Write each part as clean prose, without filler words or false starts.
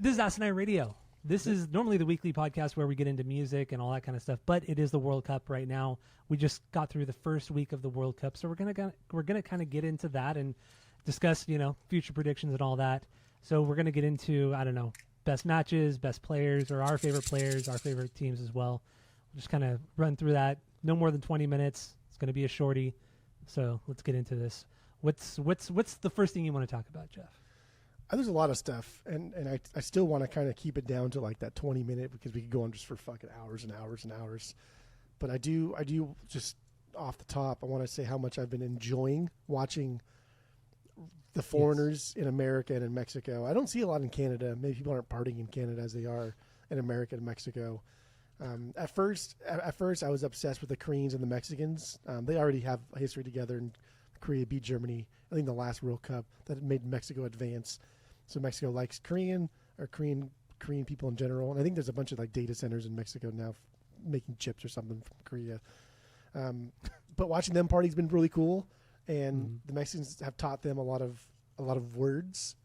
This is Asinine Radio. This is normally the weekly podcast where we get into music and all that kind of stuff, but it is the World Cup right now. We just got through the first week of the World Cup, so we're gonna kind of get into that and discuss, future predictions and all that. So we're gonna get into, I don't know, best matches, best players, or our favorite teams as well. We'll just kind of run through that. No more than 20 minutes. It's gonna be a shorty. So let's get into this. What's the first thing you want to talk about, Jeff? There's a lot of stuff, and I still want to kind of keep it down to like that 20 minute because we could go on just for fucking hours and hours and hours. But I do just off the top, I want to say how much I've been enjoying watching the foreigners in America and in Mexico. I don't see a lot in Canada. Maybe people aren't partying in Canada as they are in America and Mexico. At first, I was obsessed with the Koreans and the Mexicans. They already have a history together, and Korea beat Germany, I think, the last World Cup that made Mexico advance. So Mexico likes Korean people in general, and I think there's a bunch of like data centers in Mexico now making chips or something from Korea. But watching them party has been really cool, and the Mexicans have taught them a lot of words.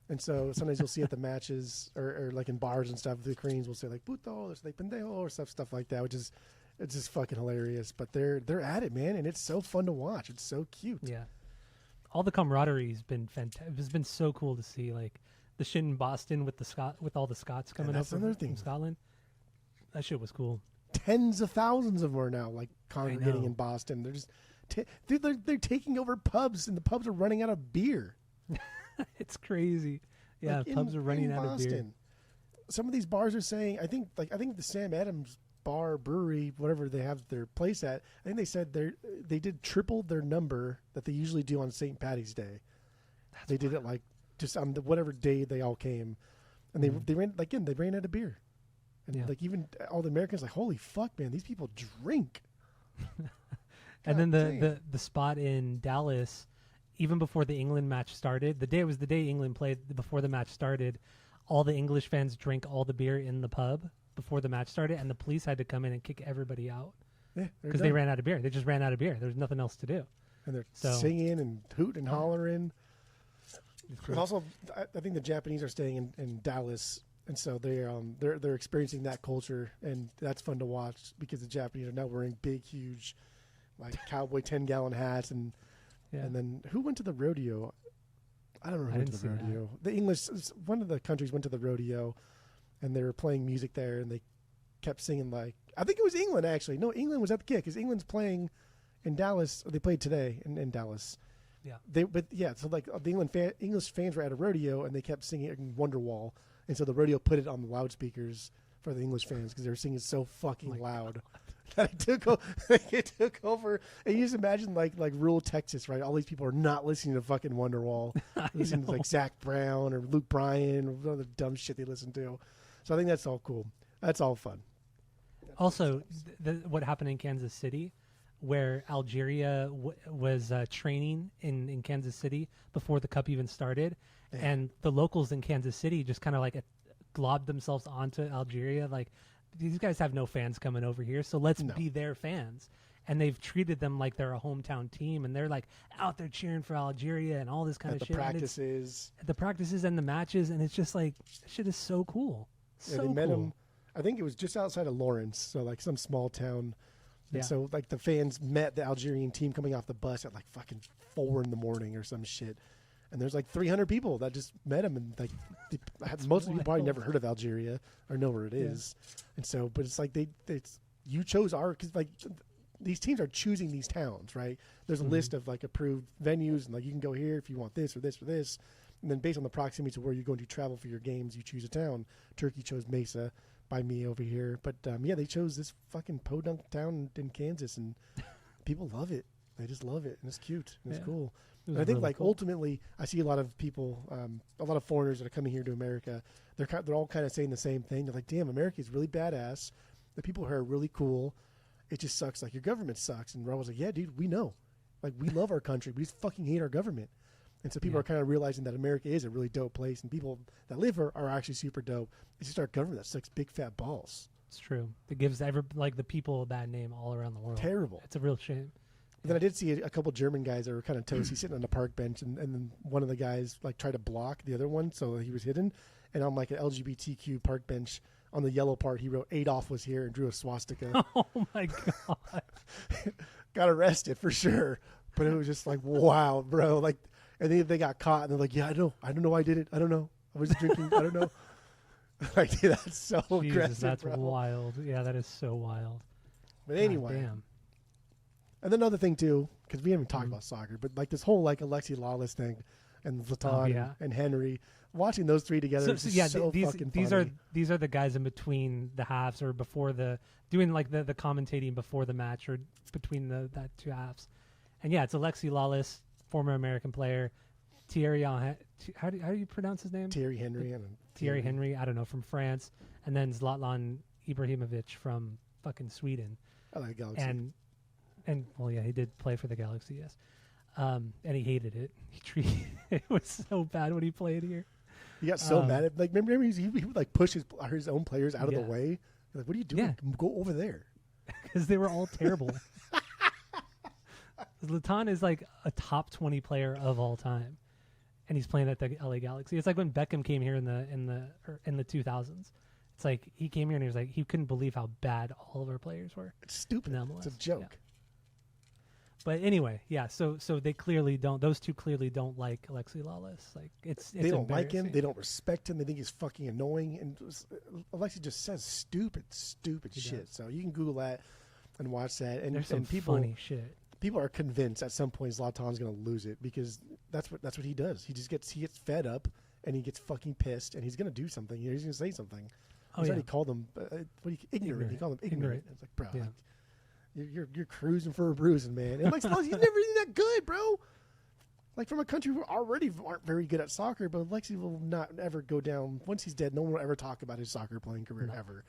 And so sometimes you'll see at the matches or like in bars and stuff, the Koreans will say like puto or say pendejo or stuff like that, which is it's just fucking hilarious. But they're at it, man, and it's so fun to watch. It's so cute. Yeah. All the camaraderie has been fantastic. It's been so cool to see, like the shit in Boston with all the Scots coming up from Scotland. That shit was cool. Tens of thousands of them are now like congregating in Boston. They're just they're taking over pubs, and the pubs are running out of beer. It's crazy. Yeah, like pubs are running out of beer. Some of these bars are saying, I think the Sam Adams bar, brewery, whatever they have their place at, I think they said they did triple their number that they usually do on St. Patty's Day. They did it like just on whatever day they all came, and they ran out of beer, and like even all the Americans like, holy fuck, man, these people drink. And then the spot in Dallas, even before the England match started, it was the day England played. Before the match started, all the English fans drank all the beer in the pub before the match started, and the police had to come in and kick everybody out because they ran out of beer. They just ran out of beer. There was nothing else to do. And they're singing and hooting and hollering. And also, I think the Japanese are staying in Dallas, and so they're experiencing that culture, and that's fun to watch because the Japanese are now wearing big, huge, like cowboy 10-gallon hats, and then who went to the rodeo? I don't know who went to the rodeo. The English, one of the countries went to the rodeo, and they were playing music there, and they kept singing like, I think it was England actually. No, England was at the kick because England's playing in Dallas. Or they played today in Dallas. Yeah. So like the English fans were at a rodeo, and they kept singing Wonderwall, and so the rodeo put it on the loudspeakers for the English fans because they were singing so fucking loud. That it took over. And you just imagine like rural Texas, right? All these people are not listening to fucking Wonderwall. Listening to like Zach Brown or Luke Bryan or all the dumb shit they listen to. So I think that's all cool. That's all fun. Also, what happened in Kansas City, where Algeria was training in Kansas City before the cup even started, and the locals in Kansas City just kind of like globbed themselves onto Algeria, like, these guys have no fans coming over here, so let's be their fans. And they've treated them like they're a hometown team, and they're like out there cheering for Algeria and all this kind of shit. The practices and the matches, and it's just like, shit is so cool. They met him, I think it was just outside of Lawrence, so like some small town. And so like the fans met the Algerian team coming off the bus at like fucking 4 a.m. or some shit. And there's like 300 people that just met him, and like most of you probably never heard of Algeria or know where it is. And so, but it's like you chose because like these teams are choosing these towns, right? There's a list of like approved venues, and like you can go here if you want this or this or this. And then based on the proximity to where you're going to travel for your games, you choose a town. Turkey chose Mesa by me over here, but they chose this fucking podunk town in Kansas, and people love it. They just love it, and it's cute, and it's cool. And I think really cool. Ultimately, I see a lot of people, a lot of foreigners that are coming here to America. They're all kind of saying the same thing. They're like, "Damn, America is really badass. The people here are really cool. It just sucks. Like your government sucks." And Rob was like, "Yeah, dude, we know. Like we love our country. We just fucking hate our government." And so people are kind of realizing that America is a really dope place, and people that live here are actually super dope. It's just our government that sucks big fat balls. It's true. It gives the people a bad name all around the world. Terrible. It's a real shame. Then I did see a couple German guys that were kind of toasty sitting on the park bench, and then one of the guys like tried to block the other one, so he was hidden. and on like an LGBTQ park bench on the yellow part, he wrote Adolf was here and drew a swastika. Oh my god! Got arrested for sure, but it was just like, wow, bro. Like, and then they got caught, and they're like, yeah, I don't know, I did it. I don't know, I was drinking. I don't know. Like, dude, that's so Jesus, aggressive. that's bro. wild. Yeah, that is so wild. But God anyway, damn. and then another thing too, because we haven't talked about soccer, but like this whole like Alexi Lawless thing, and Zlatan and Henry, watching those three together is just so fucking funny. These are the guys in between the halves or before doing like the commentating before the match or between that two halves. And yeah, it's Alexi Lawless, former American player, Thierry. How do you pronounce his name? Thierry Henry. Thierry Henry. I don't know, from France, and then Zlatan Ibrahimovic from fucking Sweden. I like Galaxy. And well, yeah, he did play for the Galaxy, yes. And he hated it. It was so bad when he played here. He got so mad at, like, remember he would like push his own players out of the way. Like, what are you doing? Yeah. Go over there. Because they were all terrible. Zlatan is like a top 20 player of all time, and he's playing at the LA Galaxy. It's like when Beckham came here in the 2000s. It's like he came here and he was like he couldn't believe how bad all of our players were. It's stupid. It's a joke. Yeah. But anyway, yeah. So they clearly don't. Those two clearly don't like Alexi Lawless. Like it's they don't like him. They don't respect him. They think he's fucking annoying. And Alexi just says stupid shit. Does. So you can Google that and watch that. And there's some people, funny shit. People are convinced at some point Zlatan's going to lose it because that's what he does. He gets fed up and he gets fucking pissed and he's going to do something. He's going to say something. He's already called them ignorant. He called them ignorant. It's like, bro, like, you're cruising for a bruising, man. And like, he's never been that good, bro. Like, from a country who already aren't very good at soccer, but Alexi will not ever go down. Once he's dead, no one will ever talk about his soccer playing career ever.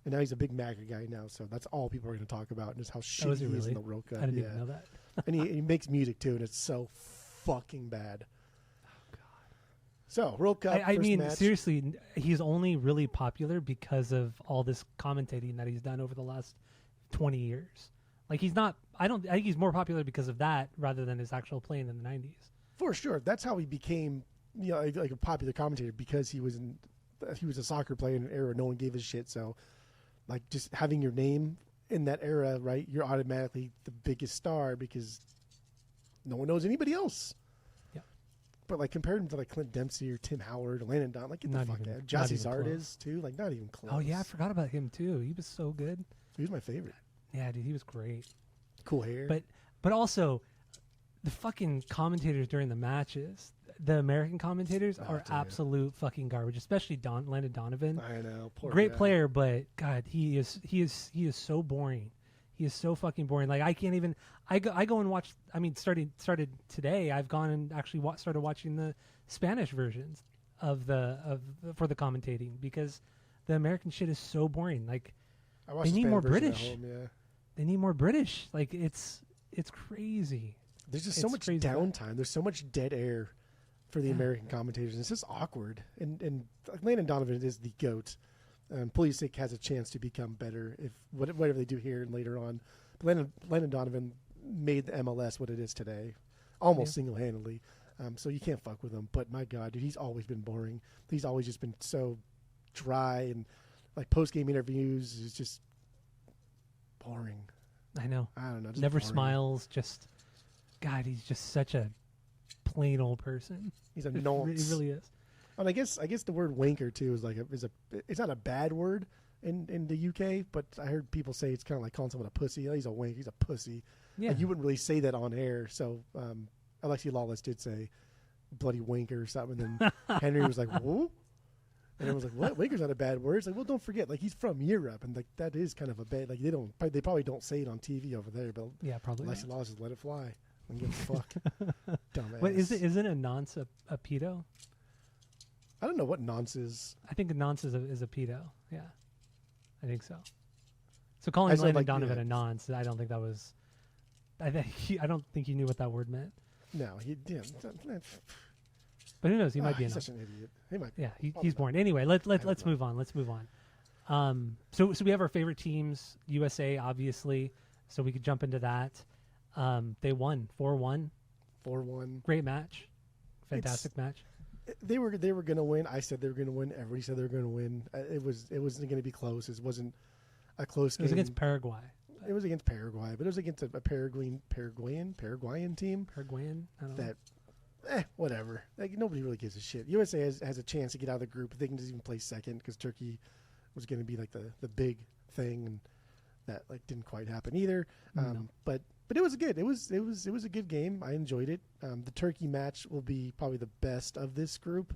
And now he's a big MAGA guy now, so that's all people are going to talk about, and just how shitty he is in the World Cup. I didn't even know that. And he makes music too, and it's so fucking bad. Oh god. So World Cup. I mean, match. seriously, he's only really popular because of all this commentating that he's done over the last 20 years. Like he's not. I think he's more popular because of that rather than his actual playing in the 90s. For sure, that's how he became, like a popular commentator because he was a soccer player in an era no one gave a shit. So, like, just having your name in that era, right? You're automatically the biggest star because no one knows anybody else. Yeah. But like compared him to like Clint Dempsey or Tim Howard or Landon Don, like get the fuck out. Jossie Zard is too, like not even close. Oh yeah, I forgot about him too. He was so good. He was my favorite. Yeah, dude, he was great. Cool hair. But also, the fucking commentators during the matches, the American commentators are absolute fucking garbage. Especially Landon Donovan. I know, poor great guy. player, but God, he is so boring. He is so fucking boring. Like I can't even. I go and watch. I mean, started today. I've gone and actually started watching the Spanish versions for the commentating because the American shit is so boring. Like they need more British. Home, yeah. They need more British. Like it's crazy. There's just so much downtime. There's so much dead air for the American commentators. It's just awkward. And Landon Donovan is the GOAT. Pulisic has a chance to become better if whatever they do here and later on. But Landon Donovan made the MLS what it is today, almost single-handedly. So you can't fuck with him. But my God, dude, he's always been boring. He's always just been so dry and like post-game interviews is just boring. I know. I don't know. Never boring. Smiles. Just God, he's just such a plain old person. He's a nonce. He really is. And I guess the word wanker too is like it's not a bad word in the UK, but I heard people say it's kind of like calling someone a pussy. Oh, he's a wank. He's a pussy. Yeah. Like you wouldn't really say that on air. So Alexi Lawless did say bloody wanker or something. And then Henry was like, whoa. And everyone's like, what? Wanker's not a bad word. It's like, well, don't forget, like he's from Europe, and like that is kind of a bad. Like they probably don't say it on TV over there, but yeah, probably. Alexi Lawless just let it fly. And give a fuck. Dumbass. But isn't a nonce a pedo? I don't know what nonce is. I think a nonce is a pedo. Yeah, I think so. So calling Landon Donovan a nonce, I don't think that was. I don't think he knew what that word meant. No, he didn't. But who knows? He might be such an idiot. He might. Yeah, he's born. Anyway, let's move on. Let's move on. So we have our favorite teams, USA, obviously. So we could jump into that. They won 4-1. 4-1. Great match. Fantastic match. They were going to win. I said they were going to win. Everybody said they were going to win. It wasn't going to be close. It wasn't a close game. It was against Paraguay. It was against Paraguay, but it was against a Paraguayan team. Paraguayan? I don't know. Whatever. Like, nobody really gives a shit. USA has a chance to get out of the group if they can just even play second, because Turkey was going to be like the big thing, and that like didn't quite happen either. No. But it was good. It was a good game. I enjoyed it. The Turkey match will be probably the best of this group,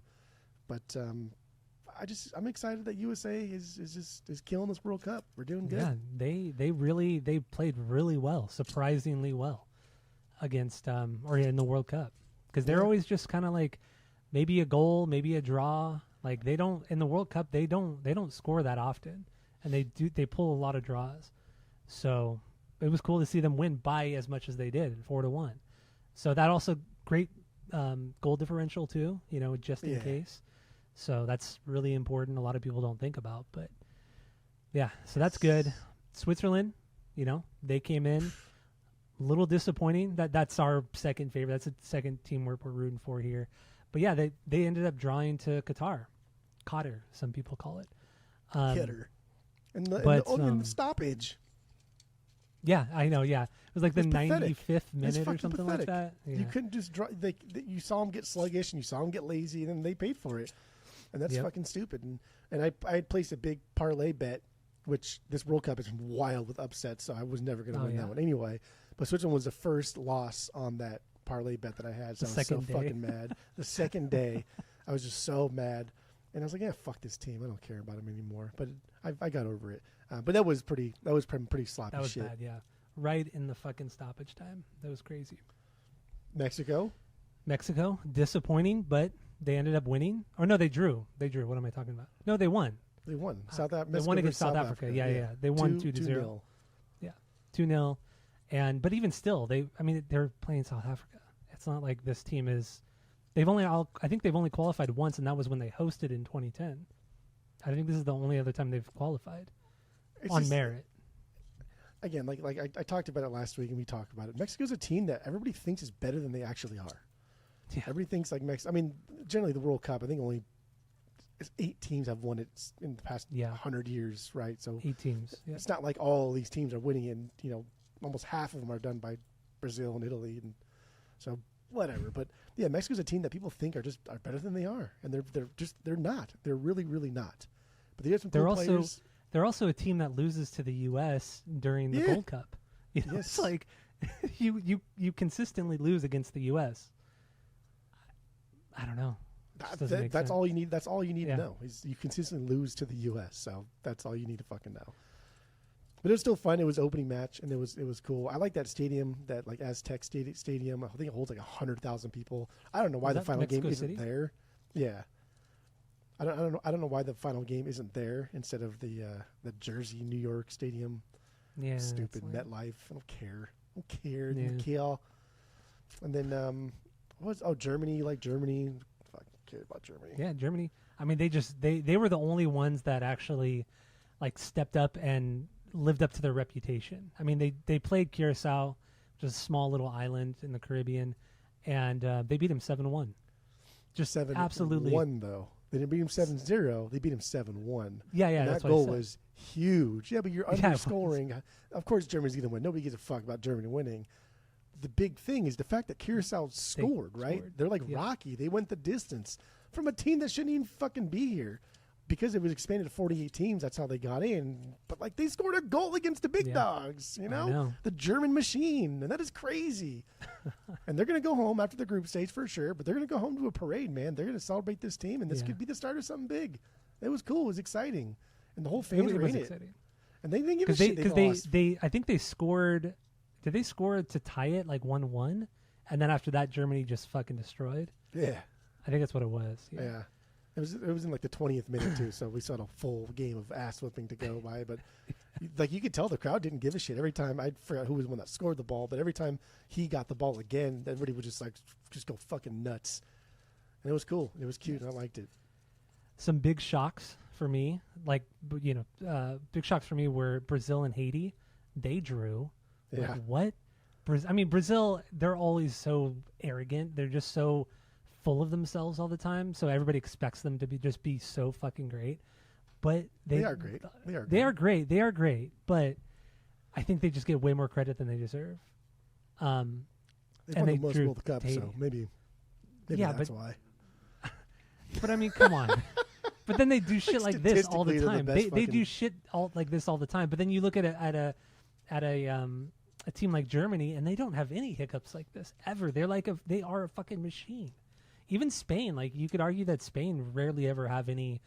but I'm excited that USA is killing this World Cup. We're doing good. Yeah, they played really well, surprisingly well against or in the World Cup, because they're always just kind of like maybe a goal, maybe a draw. Like they don't in the World Cup they don't score that often, and they pull a lot of draws. So it was cool to see them win by as much as they did, 4-1. So that also great goal differential too, just in case. So that's really important. A lot of people don't think about, but yeah, so that's good. Switzerland, they came in a little disappointing. That's our second favorite. That's the second team we're rooting for here. But yeah, they ended up drawing to Qatar, some people call it. Qatar. In the stoppage. Yeah, I know. Yeah, it was like the pathetic. 95th minute or something pathetic. like that. Yeah. You couldn't just draw. You saw them get sluggish, and you saw them get lazy, and then they paid for it, and that's fucking stupid. And I had placed a big parlay bet, which this World Cup is wild with upsets, so I was never going to win that one anyway. But Switzerland was the first loss on that parlay bet that I had, so I was so fucking mad. The second day, I was just so mad, and I was like, "Yeah, fuck this team. I don't care about them anymore." But I got over it. But that was pretty sloppy. That was shit. bad, yeah. Right in the fucking stoppage time. That was crazy. Mexico, disappointing, but they ended up winning. Or no, they drew. What am I talking about? No, they won. They won. They won against South Africa. Yeah. They won 2-0. Yeah, 2-0. But even still, they're playing South Africa. It's not like this team is. I think they've only qualified once, and that was when they hosted in 2010. I think this is the only other time they've qualified on merit. Again, like I talked about it last week, and we talked about it. Mexico's a team that everybody thinks is better than they actually are. Yeah. Everybody thinks like Mexico. Generally the World Cup, I think only 8 teams have won it in the past 100 years, right? So 8 teams. Yeah. It's not like all these teams are winning, and almost half of them are done by Brazil and Italy, and so whatever. But yeah, Mexico's a team that people think are better than they are, and they're not. They're really, really not. But they have some cool players. They're also a team that loses to the U.S. during the Gold Cup. It's like you consistently lose against the U.S. I don't know. That's all you need. That's all you need to know is you consistently lose to the U.S. So that's all you need to fucking know. But it was still fun. It was opening match, and it was cool. I like that stadium, that like Aztec Stadium. I think it holds like 100,000 people. I don't know why the final game isn't there. Yeah. I don't know why the final game isn't there instead of the Jersey, New York Stadium. Yeah, stupid MetLife. I don't care. Yeah. Kill. And then Germany? You like Germany? Fuck, care about Germany. Yeah, Germany. They were the only ones that actually like stepped up and lived up to their reputation. They played Curacao, which is a small little island in the Caribbean, and they beat them 7-1. Just 7-1 absolutely though. They didn't beat him 7-0. They beat him 7-1. Yeah. And that's that goal was huge. Yeah, but you're underscoring. Yeah, of course, Germany's going to win. Nobody gives a fuck about Germany winning. The big thing is the fact that Curacao scored, right? They're like Rocky. They went the distance from a team that shouldn't even fucking be here. Because it was expanded to 48 teams, that's how they got in. But like they scored a goal against the big dogs, I know. The German machine, and that is crazy. And they're going to go home after the group stage for sure, but they're going to go home to a parade, man. They're going to celebrate this team, and this could be the start of something big. It was cool. It was exciting, and the whole fans were in it. And they didn't give a shit. Because I think they scored. Did they score to tie it like 1-1? And then after that, Germany just fucking destroyed. Yeah, I think that's what it was. Yeah. It was in like the 20th minute too, so we saw a full game of ass whipping to go by. But like you could tell the crowd didn't give a shit. Every time I forgot who was the one that scored the ball, but every time he got the ball again, everybody would just go fucking nuts. And it was cool. It was cute. And I liked it. Some big shocks for me, big shocks for me were Brazil and Haiti. They drew. Yeah. Like, what? Brazil. They're always so arrogant. They're just so full of themselves all the time, so everybody expects them to be so fucking great. But they are great. They are great. They are great. But I think they just get way more credit than they deserve. They won the most World Cup, so maybe that's why. But I mean, come on. But then they do shit like this all the time. They do shit like this all the time. But then you look at a team like Germany, and they don't have any hiccups like this ever. They are a fucking machine. Even Spain, like you could argue that Spain rarely ever have any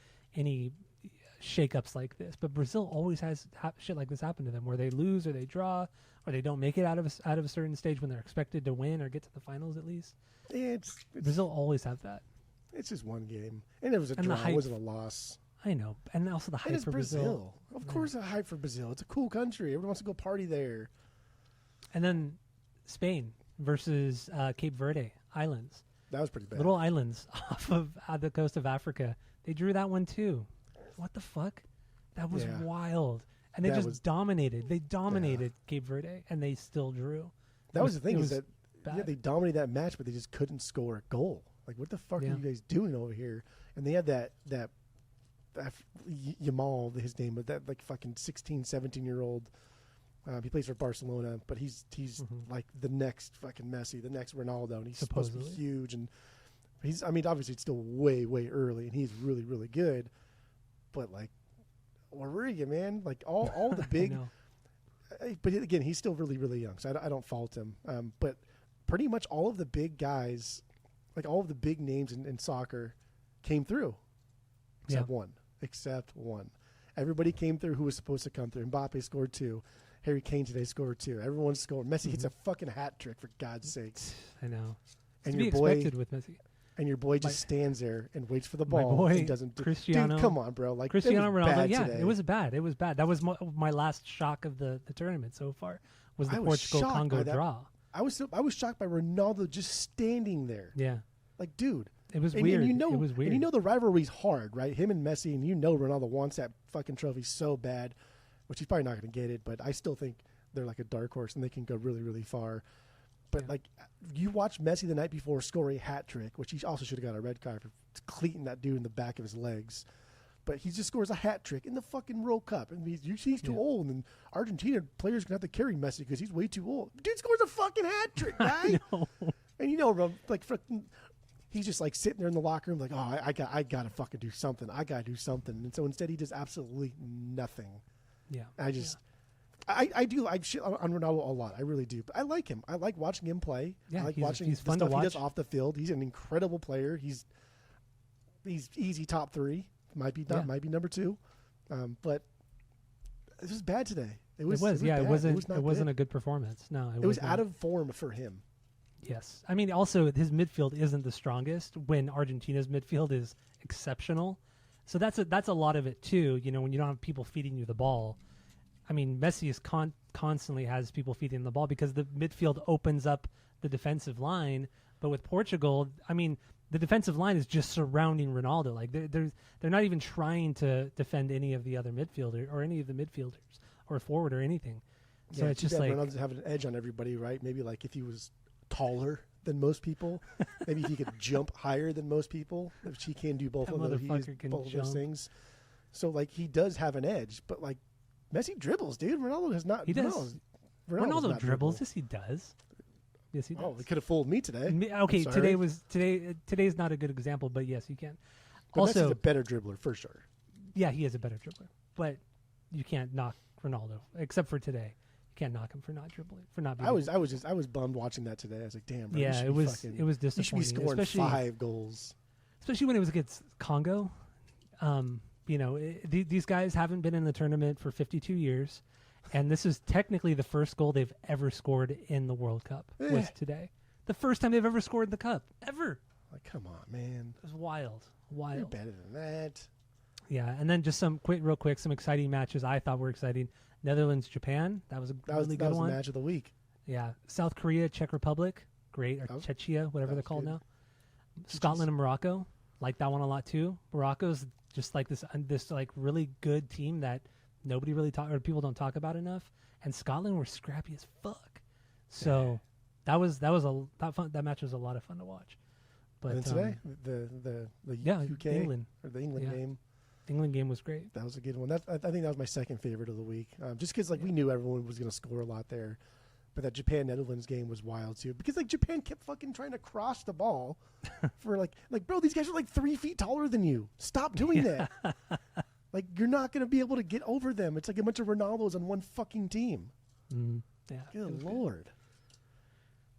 shakeups like this. But Brazil always has shit like this happen to them, where they lose or they draw or they don't make it out of a certain stage when they're expected to win or get to the finals at least. It's Brazil always have that. It's just one game, and it was a draw. It wasn't a loss. I know, and also the hype for Brazil. Of course, the hype for Brazil. It's a cool country. Everyone wants to go party there. And then Spain versus Cape Verde Islands. That was pretty bad. Little islands off of the coast of Africa. They drew that one too. What the fuck? That was wild. And they just dominated. They dominated Cape Verde, and they still drew. That was the thing, is that they dominated that match, but they just couldn't score a goal. Like, what the fuck are you guys doing over here? And they had that Yamal, his name, but that like fucking 16, 17-year-old. He plays for Barcelona, but he's like the next fucking Messi, the next Ronaldo, and he's supposed to be huge. And obviously it's still way, way early, and he's really, really good. But like, where were you, man? Like all the big. But again, he's still really, really young, so I don't fault him. But pretty much all of the big guys, like all of the big names in soccer, came through, except one. Everybody came through who was supposed to come through. Mbappe scored 2. Harry Kane today scored 2. Everyone scored. Messi hits a fucking hat trick, for God's sakes. I know. And your boy expected with Messi. And your boy just stands there and waits for the ball. My boy, and doesn't Cristiano. Dude, come on, bro. Like Cristiano Ronaldo. Yeah, today. it was bad. It was bad. That was my last shock of the tournament so far. Was the Portugal-Congo draw. I was shocked by Ronaldo just standing there. Yeah. Like, dude. It was weird. And it was weird. And the rivalry's hard, right? Him and Messi, and Ronaldo wants that fucking trophy so bad, which he's probably not going to get it, but I still think they're like a dark horse and they can go really, really far. But like, you watch Messi the night before score a hat trick, which he also should have got a red card for cleating that dude in the back of his legs. But he just scores a hat trick in the fucking World Cup. And he's too old, and Argentina players going to have to carry Messi because he's way too old. Dude scores a fucking hat trick, guy. And like, he's just like sitting there in the locker room, like, oh, I got to fucking do something. I got to do something. And so instead, he does absolutely nothing. Yeah. I do like shit on Ronaldo a lot. I really do. But I like him. I like watching him play. Yeah, I like watching he's the fun stuff to watch. he does off the field. He's an incredible player. He's easy top 3. Might be number 2. But it was bad today. It wasn't a good performance. No, it was out of form for him. Yes. I mean, also his midfield isn't the strongest when Argentina's midfield is exceptional. So that's a lot of it too. When you don't have people feeding you the ball. I mean, Messi is constantly has people feeding the ball because the midfield opens up the defensive line. But with Portugal, I mean, the defensive line is just surrounding Ronaldo. Like they're not even trying to defend any of the other midfielder or any of the midfielders or forward or anything. So it's just like Ronaldo's having an edge on everybody, right? Maybe like if he was taller than most people, maybe if he could jump higher than most people, which he can do both of those things. So like he does have an edge, but like Messi dribbles, dude. Ronaldo has not. He does. Ronaldo dribbles. Yes, he does. Yes, he does. Oh, he could have fooled me today. Okay, today's not a good example, but yes, you can. But also, Messi's a better dribbler for sure. Yeah, he is a better dribbler, but you can't knock Ronaldo except for today. You can't knock him for not dribbling, for not being. I was bummed watching that today. I was like, damn, bro. Yeah, it was disappointing. You should be scoring 5 goals, especially when it was against Congo. These guys haven't been in the tournament for 52 years, and this is technically the first goal they've ever scored in the World Cup. Was today the first time they've ever scored in the Cup ever? Like, come on, man. It was wild. You're better than that. Yeah, and then just some some exciting matches I thought were exciting. Netherlands, Japan. That was a really good one. That was the match of the week. Yeah, South Korea, Czech Republic. Great, or Czechia, whatever they're called now. Scotland and Morocco. Like that one a lot too. Morocco's just like this like really good team that nobody really people don't talk about enough. And Scotland were scrappy as fuck. So that match was a lot of fun to watch. But But then today, the yeah, UK England. or the England Yeah. game, England game was great. that was a good one. I think that was my second favorite of the week, just because we knew everyone was going to score a lot there. But that Japan-Netherlands game was wild too, because Japan kept fucking trying to cross the ball for like bro, these guys are like 3 feet taller than you. Stop doing that. Like you're not going to be able to get over them. It's like a bunch of Ronaldos on one fucking team. Yeah. Good lord.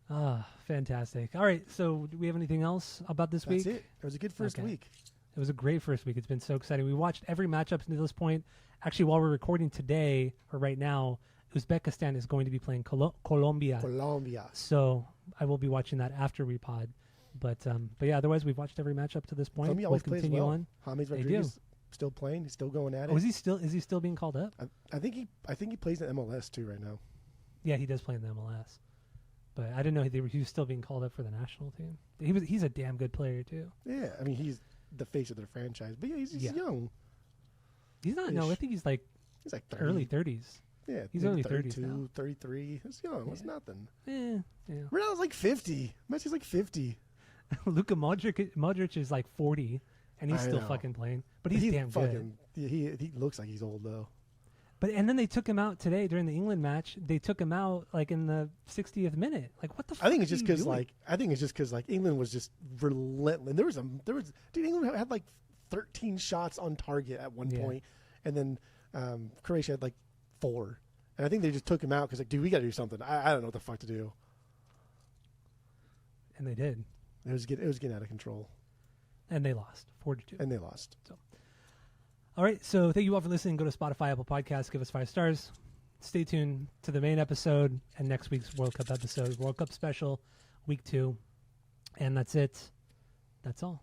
Ah, fantastic. All right, so do we have anything else about this week? That's it. It was a good first Okay. week. It was a great first week. It's been so exciting. We watched every matchup to this point. Actually, while we're recording today, or right now, Uzbekistan is going to be playing Colombia. Colombia. So I will be watching that after we pod. But yeah, otherwise we've watched every match up to this point. Colombia We'll always plays continue well. on. James They Rodriguez still playing. He's still going at it. Oh, is he still being called up? I think he plays in MLS too right now. Yeah, he does play in the MLS. But I didn't know he was still being called up for the national team. He's a damn good player too. Yeah, I mean he's the face of their franchise. But yeah, he's young. He's not. No, I think he's like He's like 30. early 30s. Yeah, He's maybe early 30s 32, now. 33. It's young. It's nothing. Yeah. Ronaldo's like 50. Messi's like 50. Luka Modric is like 40, and he's I still know. fucking playing. But he's damn good. Yeah, he looks like he's old though. And then they took him out today during the England match. They took him out like in the 60th minute. Like what the? I think it's fuck just are you because doing? England was just relentless. Dude, England had like 13 shots on target at one point, and then Croatia had like 4. And I think they just took him out because dude, we got to do something. I don't know what the fuck to do. And they did. It was getting out of control. And they lost 4-2. And they lost. So, all right. So thank you all for listening. Go to Spotify, Apple Podcasts, give us 5 stars. Stay tuned to the main episode and next week's World Cup episode, World Cup special, week 2. And that's it. That's all.